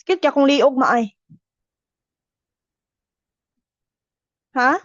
Sakit kaya kung liog maay. Ha?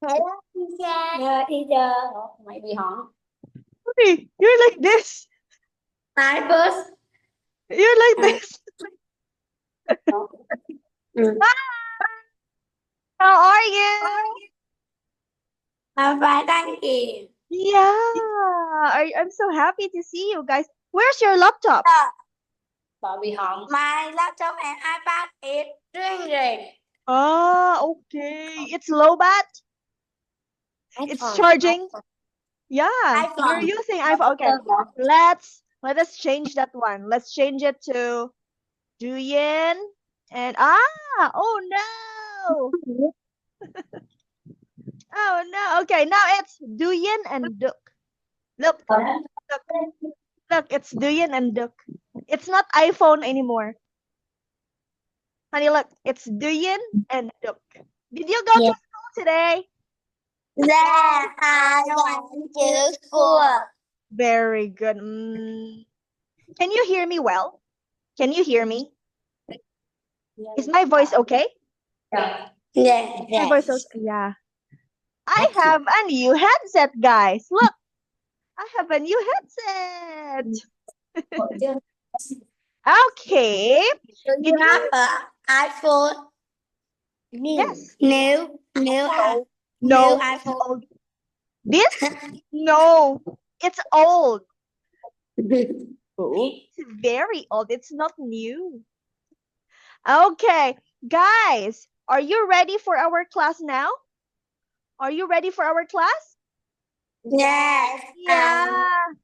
Hello, teacher. Yeah, teacher. Mày bị hỏng. Hey, you're like this. Hi, boss. You're like this. Ừ. How are you? I'm fine, thank you. Yeah. I'm so happy to see you guys. Where's your laptop? Bà bị hỏng. My laptop and iPad is doing great. Ah, okay. It's low bat. It's iPhone. charging. Yeah, you're iPhone. using iPhone. Okay. Let us change that one. Let's change it to Duyin and oh no. Oh no. Okay, now it's Duyin and Duk. Look, look, look, it's Duyin and Duk. It's not iPhone anymore. Honey, look, it's Duyin and Duk. Did you go Yeah. to school today? Yeah, I went to school. Very good. Can you hear me well? Can you hear me? Is my voice okay? Yeah. Yeah. My Yeah. voice okay? Yeah. I have a new headset, guys. Look, I have a new headset. Okay. Do you Did have you? an iPhone? Yes. New, new, No. new No, it's iPhone. old. This? No, it's old. It's very old. It's not new. Okay, guys, Are you ready for our class now? Are you ready for our class? Yes. Yeah.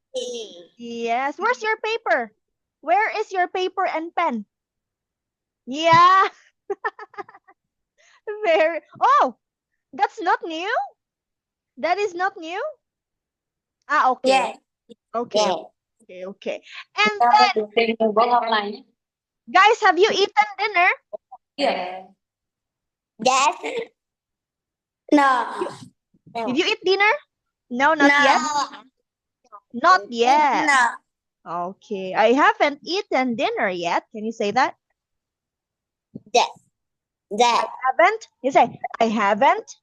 Yes. Where's your paper? Where is your paper and pen? Yeah. Very. Oh, that's not new. That is not new. Ah, okay. Yes. Okay. Yes. Okay. Okay. And then, guys, have you eaten dinner? Yes. No. Did you eat dinner? No, not yet. Not yet. No. Okay. I haven't eaten dinner yet. Can you say that? Yes. Yes. Haven't? You say, I haven't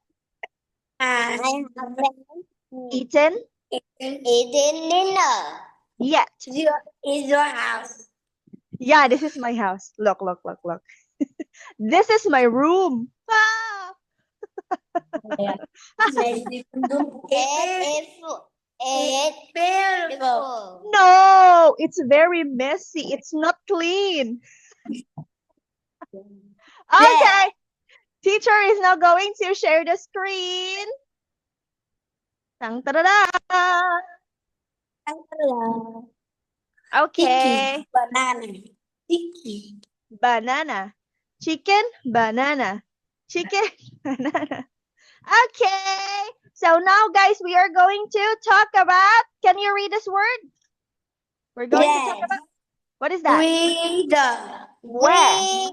I haven't eaten eaten dinner. yet. Is your house? Yeah, this is my house. Look, look, look, look. This is my room. Ah. It's beautiful. No, it's very messy. It's not clean. Okay. Teacher is now going to share the screen. Dang, ta-da-da. Okay. Banana. Tiki. Banana. Chicken, banana. Chicken, banana. Okay. So now, guys, we are going to talk about, can you read this word? We're going to talk about, what is that? Where?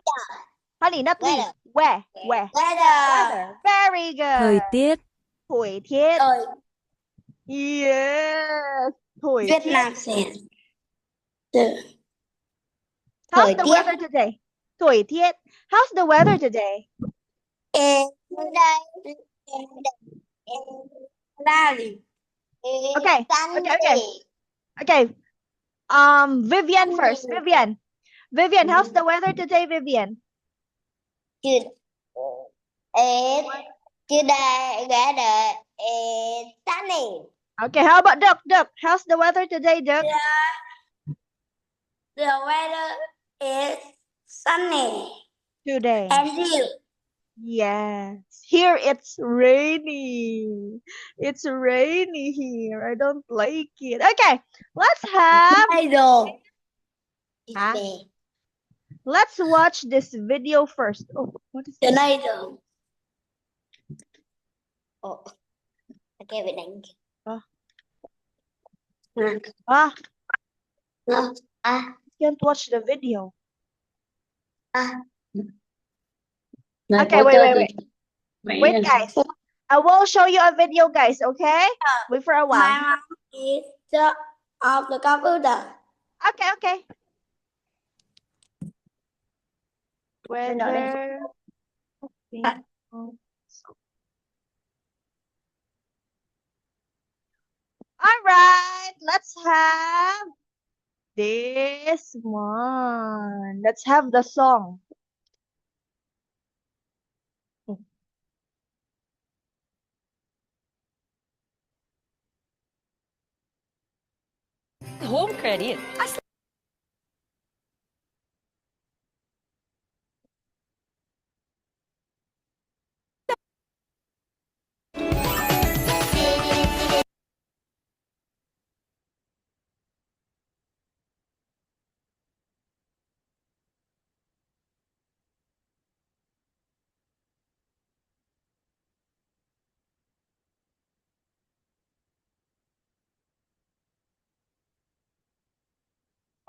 Honey, not we. Where? Weather. Very good. Thời tiết. Thời tiết. Yes. Thời Việt tiết. Nam says. How's the weather today? Thời tiết. How's the weather today? Okay. Okay. Vivian first. Vivian, how's the weather today, Vivian? Today weather is sunny. Okay, how about Duck? Duck, how's the weather today, Duck? The weather is sunny. Today. And you? Yes. Here it's rainy. It's rainy here. I don't like it. Okay, let's have... Huh? Let's watch this video first. Oh, what is this? Oh. Okay, wait. Can't watch the video. Okay, Okay, wait. Wait, guys. I will show you a video, guys, okay? Wait for a while. My mom is of the computer. Okay. Weather. All right, let's have this one. Let's have the song. Home credit.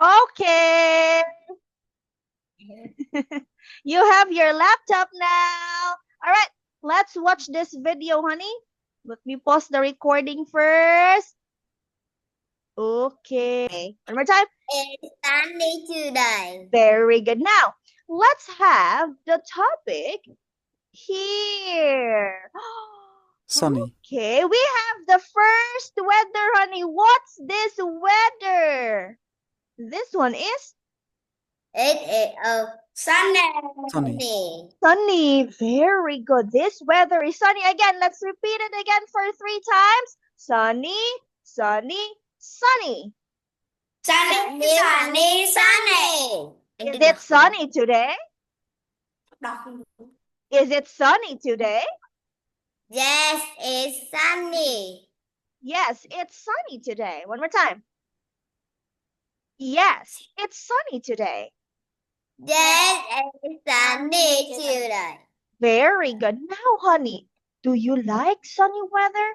Okay. You have your laptop now. All right, let's watch this video, honey. Let me pause the recording first. Okay. One more time. It's sunny today. Very good. Now, let's have the topic here. Sunny. Okay, we have the first weather, honey. What's this weather? This one is It is sunny. Sunny. sunny. Very good. This weather is sunny. Again, let's repeat it again for 3 times. Sunny, sunny, sunny. Sunny, sunny, sunny. Is it sunny today? Is it sunny today? Yes, it's sunny. Yes, it's sunny today. One more time. Yes, it's sunny today. Yes, it's sunny today. Very good. Now, honey, do you like sunny weather?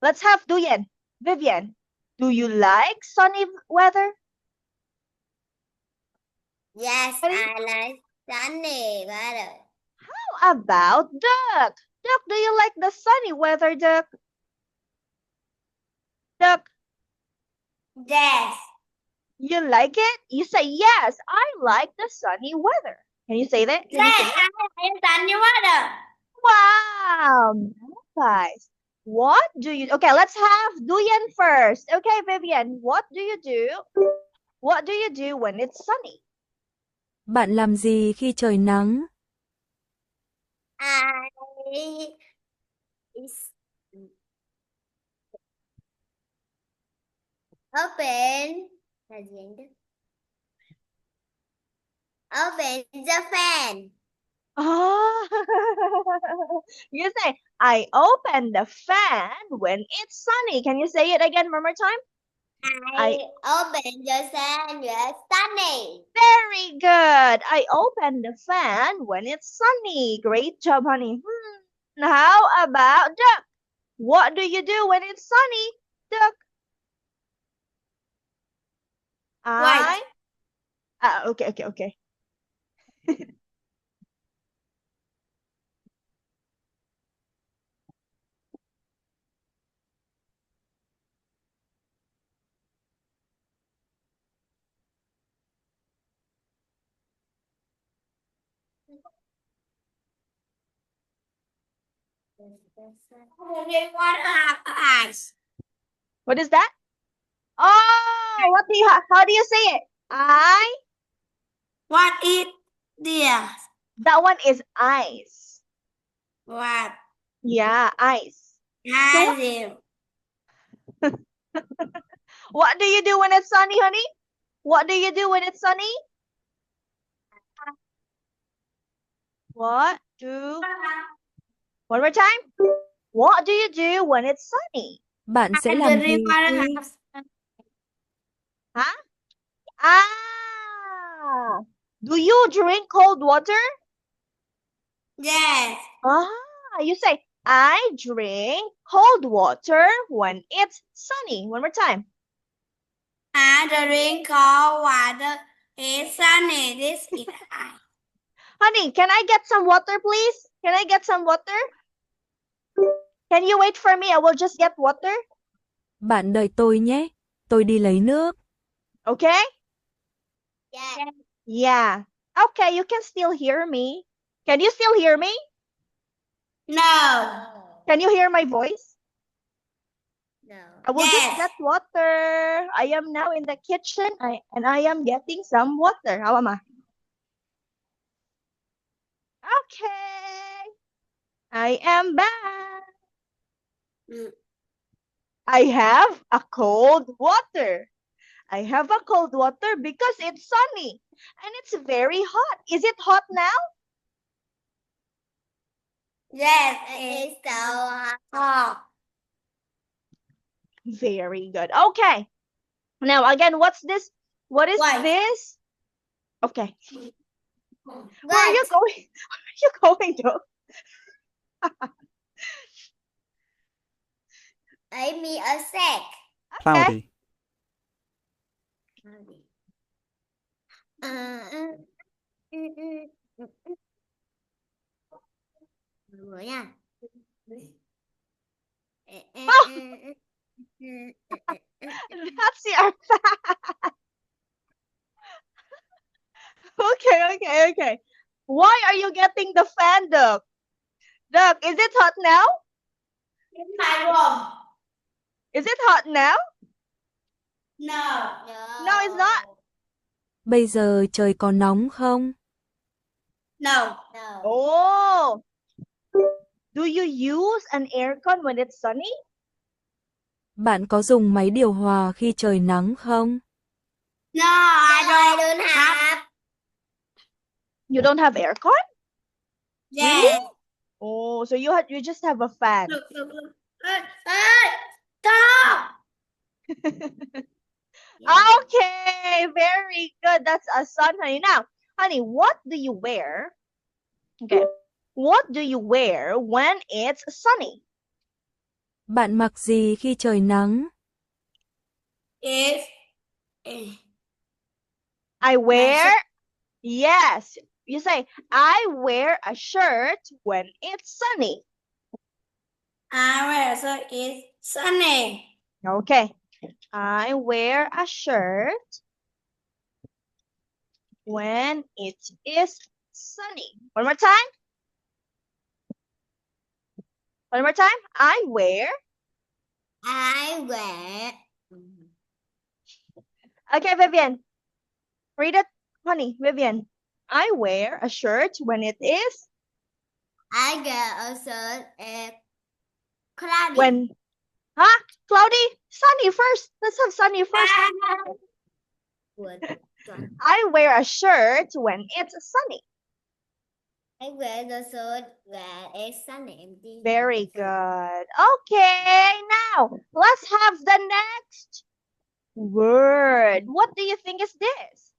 Let's have Duyen. Vivian, do you like sunny weather? Yes, Honey? I like sunny weather. How about Duck? Duck, do you like the sunny weather, Duck? Duck, Yes. you like it? You say, yes, I like the sunny weather. Can you say that? Can you say Yes, it? I like sunny weather. Wow, nice. What do you, okay, let's have Duyan first. Okay, Vivian, what do you do? What do you do when it's sunny? Bạn làm gì khi trời nắng? I is open là gì anh Đức? Open the fan. Oh, you say, I open the fan when it's sunny. Can you say it again one more time? I open the fan when it's sunny. Very good. I open the fan when it's sunny. Great job, honey. How about Duck? What do you do when it's sunny, Duck? Okay. Eyes. What is that? Oh, how do you say it? What is this? That one is ice. What? Yeah, ice. I What do you do when it's sunny, honey? What do you do when it's sunny? One more time. What do you do when it's sunny? Bạn sẽ làm gì khi... Huh? Ah, do you drink cold water? Yes. You say, I drink cold water when it's sunny. One more time. I drink cold water. It's sunny. This is ice. Honey, can I get some water, please? Can I get some water? Can you wait for me? I will just get water. Bạn đợi tôi nhé. Tôi đi lấy nước. Okay? Yes. Yeah. Okay, you can still hear me. Can you still hear me? No. Can you hear my voice? No. I will just Yes. get water. I am now in the kitchen and I am getting some water. How am I? Okay. I am back. I have a cold water. I have a cold water because it's sunny and it's very hot. Is it hot now? Yes, it's so hot. Very good. Okay. Now again, what's this? What is White. this? Okay. Where are you going? Where are you going to? Give me a sec. Okay. Cloudy. Rồi nha. That's your Okay. Why are you getting the fan, Duck? Duck, is it hot now? It's my room. Is it hot now? No. No, it's not. Bây giờ trời có nóng không? No. Oh. Do you use an aircon when it's sunny? Bạn có dùng máy điều hòa khi trời nắng không? No, I don't have. You don't have aircon? Yeah. Oh, so you just have a fan. Look. Hey, stop. Okay, very good. That's a sun, honey. Now, honey, what do you wear? Okay. What do you wear when it's sunny? Bạn mặc gì khi trời nắng? It's I wear, yes. You say, I wear a shirt when it's sunny. I wear so it's sunny. Okay. I wear a shirt when it is sunny. One more time. One more time. I wear. Okay, Vivian. Read it, honey. Vivian. I wear a shirt when it is I get a shirt at cloudy. when, huh? Cloudy? Sunny first. Let's have sunny first. Good. I wear a shirt when it's sunny. I wear the shirt when it's sunny. Very good. Okay, now let's have the next word. What do you think is this?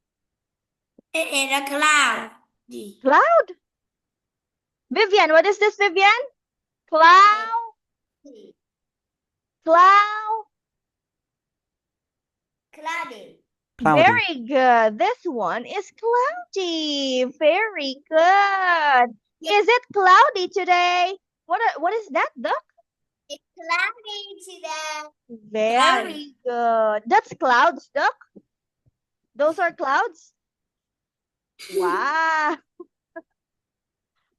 It is a cloud. Cloud? Vivian, what is this, Vivian? Cloud? Cloud? Cloudy. Cloudy. Very good. This one is cloudy. Very good. Is it cloudy today? What is that, Duck? It's cloudy today. Very good. That's clouds, Duck. Those are clouds? Wow.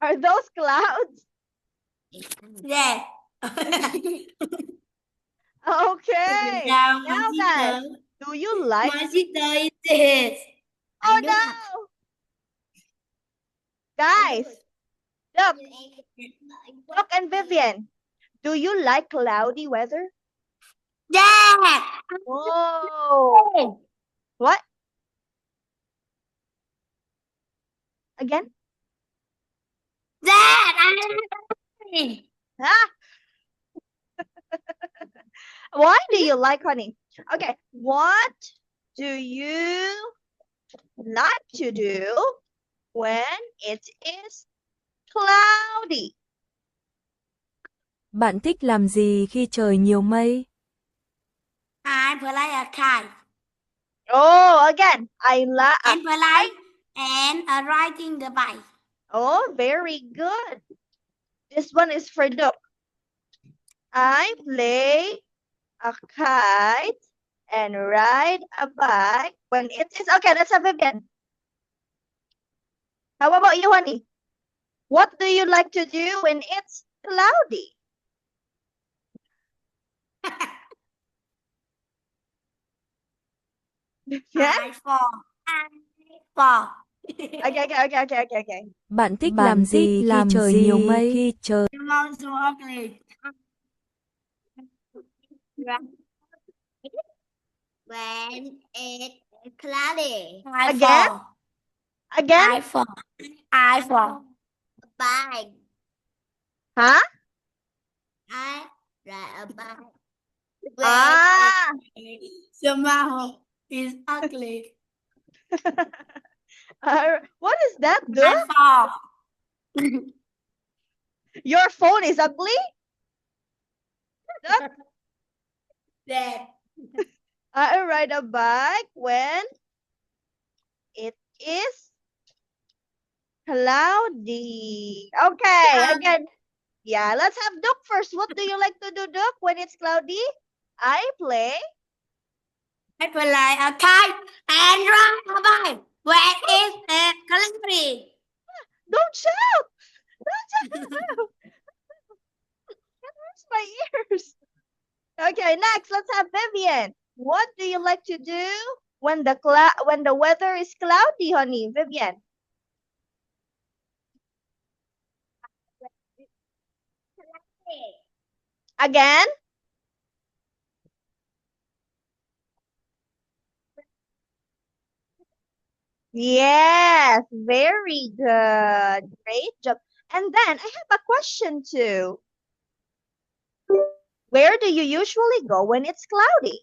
Are those clouds? Yeah. Okay. Now, Now guys, do you like? my sister is this. Oh no. Guys, Duck and Vivian, do you like cloudy weather? Yeah. Whoa. What? Again? That. Huh? Why do you like honey? Okay, what do you like to do when it is cloudy? Bạn thích làm gì khi trời nhiều mây? I play a kite. Oh, again, I like. And play and riding the bike. Oh, very good. This one is for Duck. I play a kite and ride a bike when it is okay. Let's have Vivian. How about you, honey? What do you like to do when it's cloudy? Yeah. I fall. Okay. Bạn thích làm gì khi trời nhiều mây? Khi trời Not so ugly. When it's cloudy. Again? Again? I fall. Bike. Huh? I ride a bike. Ah. Somehow it's ugly. What is that, I Duck? fall. Your phone is ugly? Duck? That. I ride a bike when it is cloudy. Okay, again. Yeah, let's have Duck first. What do you like to do, Duck, when it's cloudy? I play I play a kite and ride a bike when it's cloudy. Don't shout! Don't shout! It hurts my ears. Okay, next, let's have Vivian. What do you like to do when the weather is cloudy, honey? Vivian. Again? Yes, very good. Great job. And then I have a question too. Where do you usually go when it's cloudy?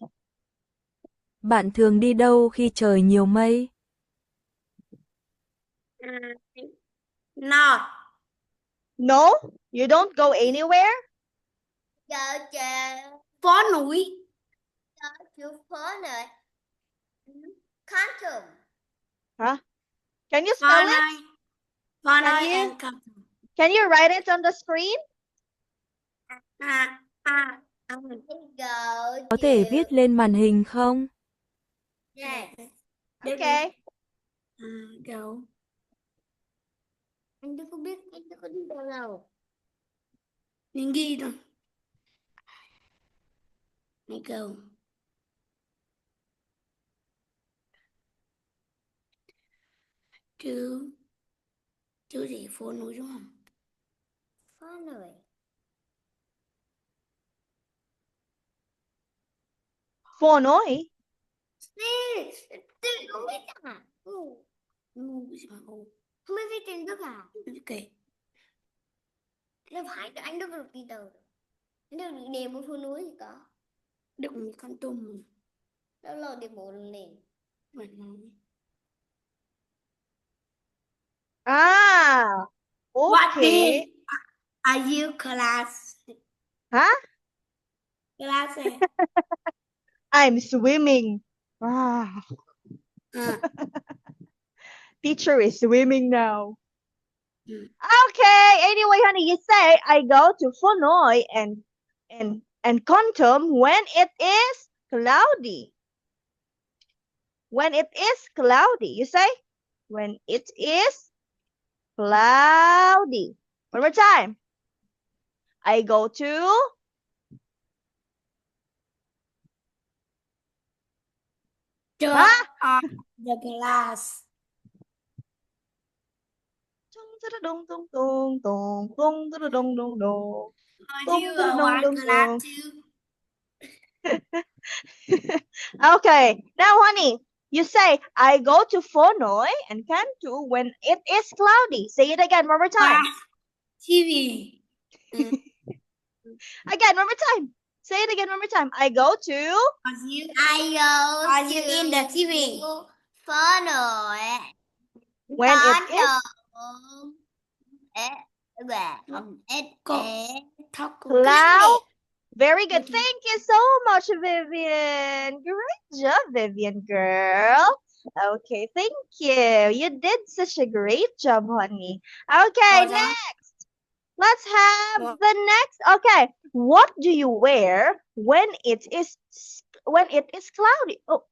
Bạn thường đi đâu khi trời nhiều mây? No. No, you don't go anywhere? Phố núi. Huh? Can you Phố spell it? núi. Phố Can núi you? and Canton. Can you write it on the screen? À, à, à. Có thể viết lên màn hình không? Yes. Okay. Go. Anh đâu có biết, anh đâu có đi đâu đâu. Mình ghi rồi. Này go. Chứ gì phố núi đúng không? Phố núi. Phố núi. Tôi không biết à? Ngu gì mà ngu. Không biết viết tên Đức à? Ok. Đâu phải anh Đức được đi đâu. Anh Đức được đề một phố núi gì có. Đức một con tôm. Đâu là đề một nền. Mình nói. Ah, What okay. day are you class? Huh? Class. I'm swimming. Ah, teacher is swimming now. Okay, anyway, honey, you say I go to Fonoy and Kontum when it is cloudy. When it is cloudy, you say? When it is cloudy. One more time. I go to Huh? The class. Dong dong dong dong dong dong dong dong dong. Are you one class too? Okay, now honey, you say I go to Fonoy and Kantu when it is cloudy. Say it again one more time. TV. Again, one more time. Say it again one more time. I go to Are you in the TV? when it is cloud. Very good. Thank you so much, Vivian. Great job, Vivian girl. Okay, thank you. You did such a great job, honey. Okay, next. Let's have the next. Okay, what do you wear when it is cloudy? Oh,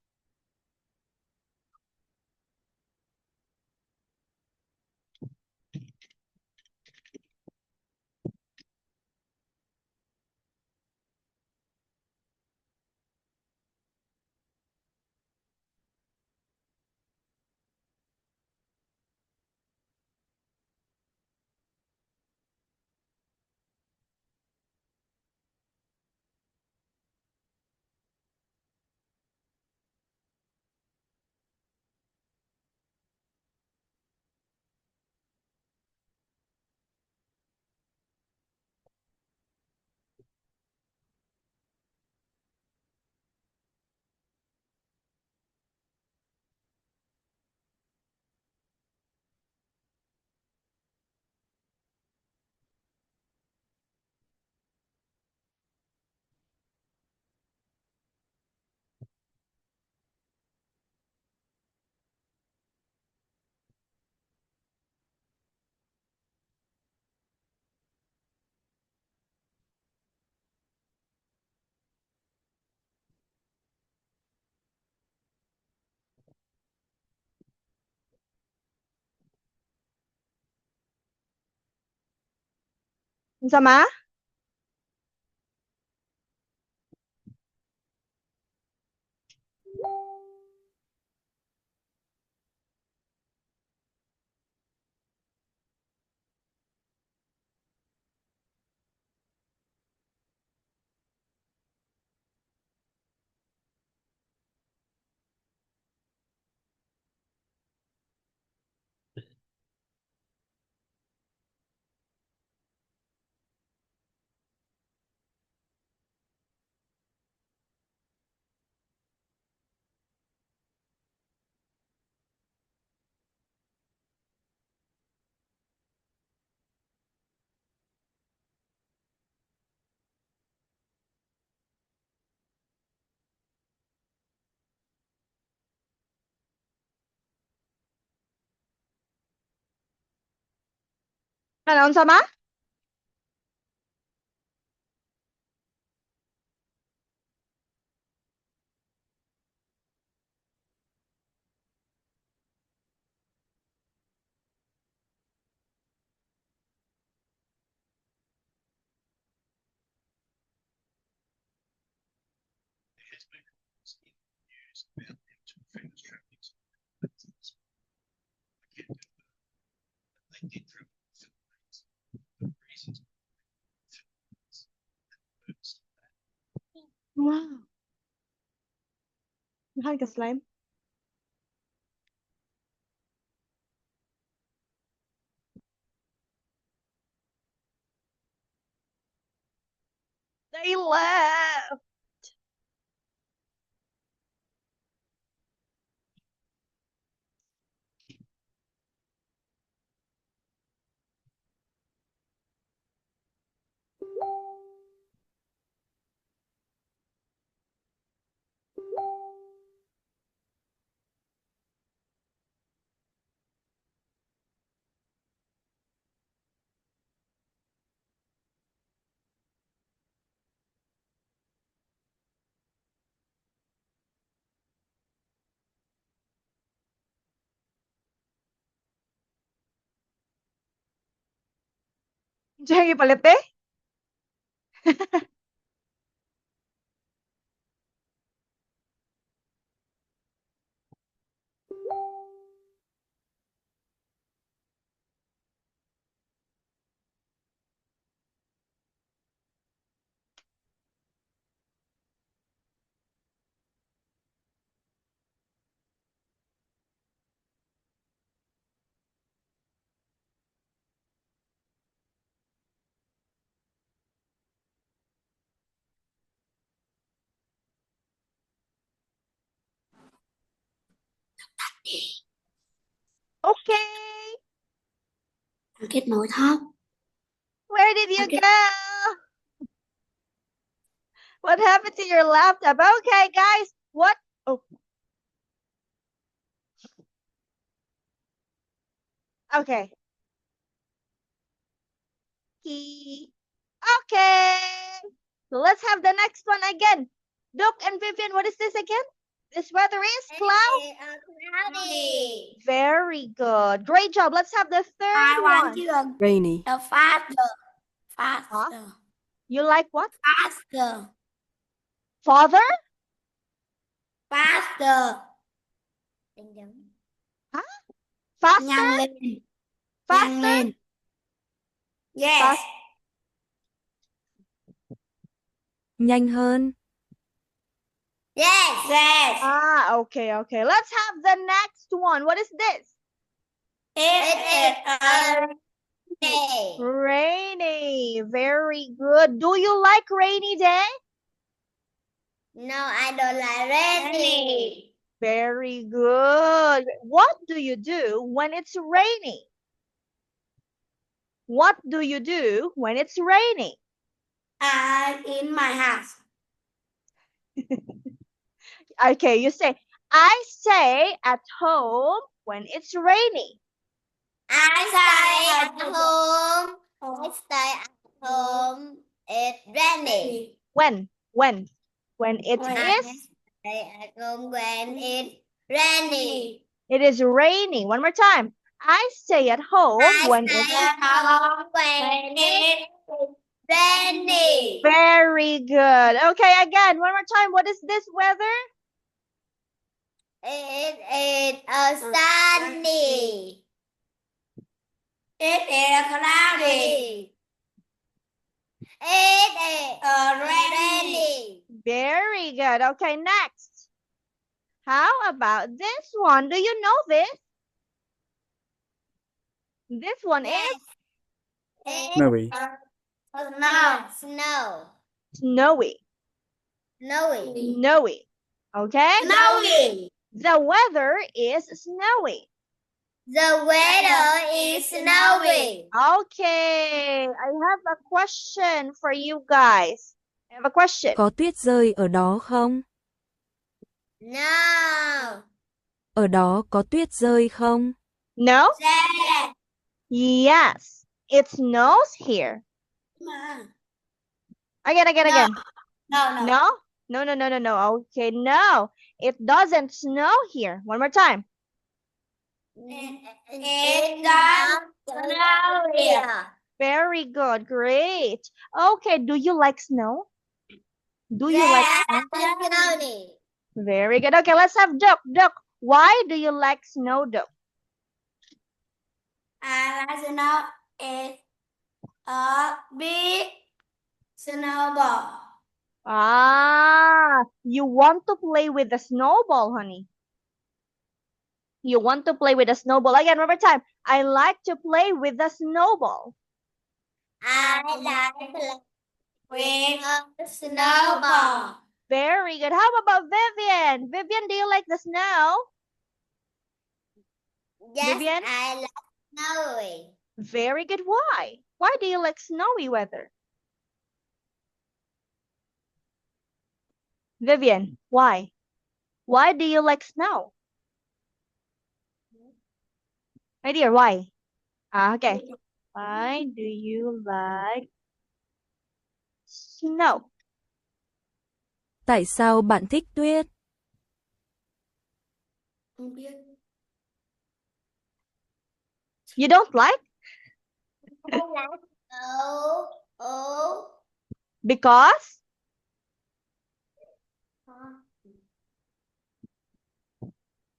sama? Ano sama? Wow. Mahal ka slime? They left. Diyan ipalit eh? Okay. Kết nối thấp. Where did you go? What happened to your laptop? Okay, guys. What? Oh. Okay. Okay. So let's have the next one again. Duke and Vivian, what is this again? This weather is Cloudy. very good. Great job. Let's have the Ai third quán one. chưa? Rainy. The faster. You like what? Faster. Father? Faster. Faster? Nhanh lên. Nhanh Faster? lên. Yes. Fast. Nhanh hơn. Yes. Yes. Ah, okay, okay. Let's have the next one. What is this? It is a Rainy. Very good. Do you like rainy day? No, I don't like rainy. Very good. What do you do when it's rainy? What do you do when it's raining? in my house. Okay, you say, I stay at home when it's raining. I stay at home. I stay at home. It's raining. When? When it When I is, stay at home when it's raining. it is raining. One more time. I stay at home when I it's stay at home when it's raining. very good. Okay, again, one more time. What is this weather? It is a sunny. It is cloudy. It is Rainy. Very good. Okay, next. How about this one? Do you know this? This one is Snowy. snow. Snow. snowy. Snowy. Snowy. Okay? Snowy. The weather is snowy. The weather is snowy. Okay, I have a question for you guys. I have a question. Có tuyết rơi ở đó không? No. Ở đó có tuyết rơi không? No? Yes. Yes. it snows here. Mà. Again. No. No? No. Okay, no. It doesn't snow here. One more time. It doesn't snow here. Very good. Great. Okay, do you like snow? Do you like snow? Very good. Okay, let's have Duck. Duck, why do you like snow, Duck? I like snow. It's a big snowball. Ah, you want to play with the snowball, honey. You want to play with the snowball. Again, one more time. I like to play with the snowball. I like to play With with a snowball. Very good. How about Vivian? Vivian, do you like the snow? Yes, Vivian? I like snowy. Very good. Why? Why do you like snowy weather? Vivian, why? Why do you like snow? My dear, why? Okay. Why do you like snow? Tại sao bạn thích tuyết? không biết. You don't like? I like snow. Because?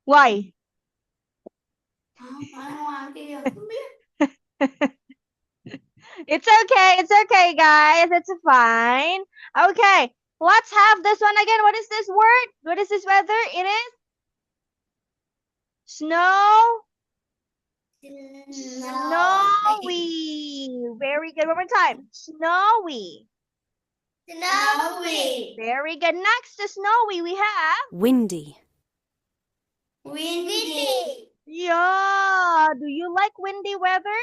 Why? Không, phải ngoài kia không biết. It's okay, guys. It's fine. Okay, let's have this one again. What is this word? What is this weather? It is snow. Snowy. Very good. One more time. Snowy. Snowy. Very good. Next to snowy, we have Windy. Windy. yeah. Do you like windy weather?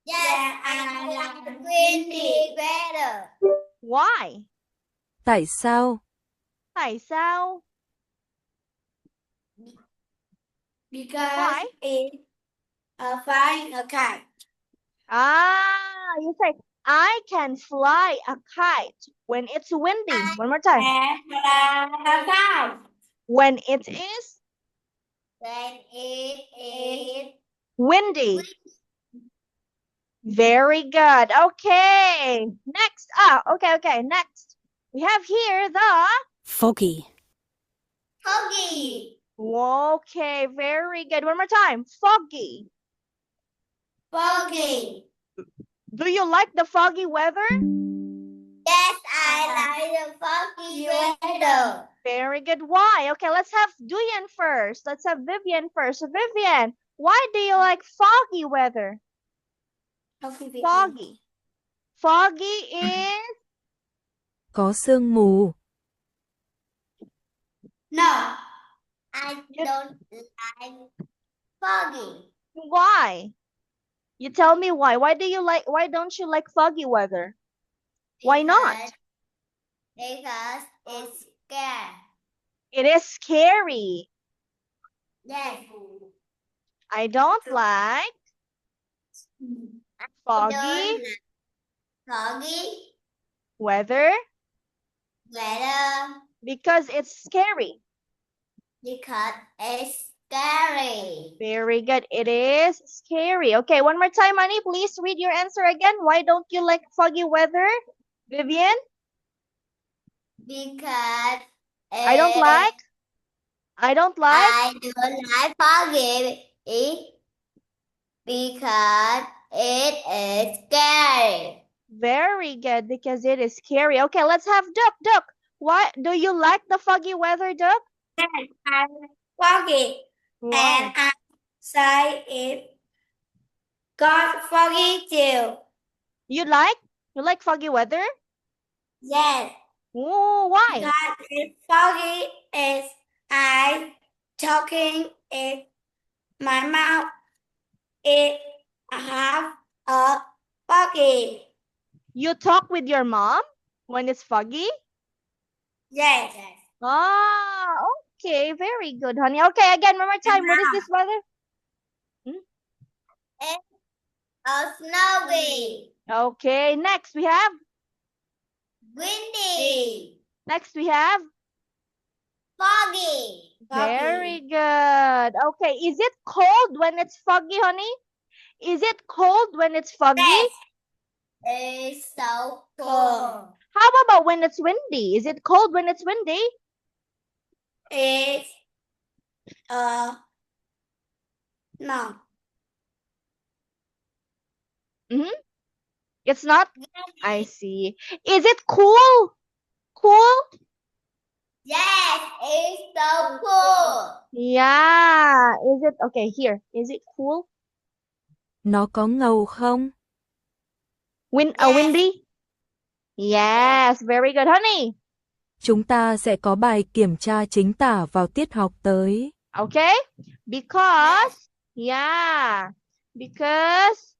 Yes, I like windy weather. Why? Tại sao? Tại sao? Because Why? it's flying a kite. Ah, you say I can fly a kite when it's windy. One more time. And fly a kite. When it is When it is windy. Very good. Okay. Next. Okay. Next. We have here the Foggy. foggy. okay, very good. One more time. Foggy. Foggy. Do you like the foggy weather? Yes, I like the foggy weather. Very good. Why? Okay, let's have Duyan first. Let's have Vivian first. So Vivian, why do you like foggy weather? Foggy. Foggy is Có sương mù. No. I don't like foggy. why? You tell me why. Why don't you like foggy weather? Why not? Because it's scary. It is scary. Yes. I don't like foggy Don't like foggy weather weather because it's scary. because it's scary. Very good. It is scary. Okay, one more time, honey. Please read your answer again. Why don't you like foggy weather? Vivian? Because I don't like foggy because it is scary. Very good, because it is scary. Okay, let's have Duck. Duck, why do you like the foggy weather, Duck? And I foggy. Why? And I say it got foggy too. You like foggy weather? Yes. Oh, why? Because it's foggy is I talking in my mouth. It have a foggy. You talk with your mom when it's foggy? Yes. Ah, okay, very good, honey. Okay, again, one more time. What is this weather? Snowy. Okay, next we have Windy. next we have Foggy. very good. Okay, is it cold when it's foggy, honey? Is it cold when it's foggy? Yes. It's so cold. How about when it's windy? Is it cold when it's windy? It's no. It's not? I see. Is it cool? Cool? Yes, it's so cool. Yeah. Is it okay here? Is it cool? Nó có ngầu không? Yes. Yes. Windy? Yes, very good, honey. Chúng ta sẽ có bài kiểm tra chính tả vào tiết học tới. Okay? Because, yeah, because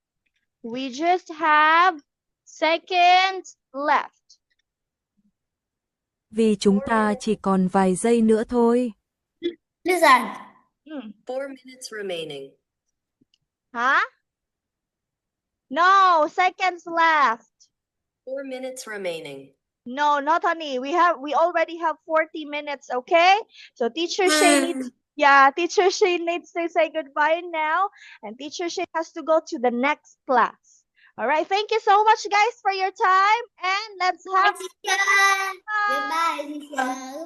we just have seconds left. Vì chúng ta chỉ còn vài giây nữa thôi. Listen. 4 minutes remaining. Huh? No, seconds left. 4 minutes remaining. No, not honey. We already have 40 minutes, okay? So teacher Shane needs teacher Shane needs to say goodbye now, and teacher Shane has to go to the next class. All right, thank you so much guys for your time, and let's have Goodbye, teacher.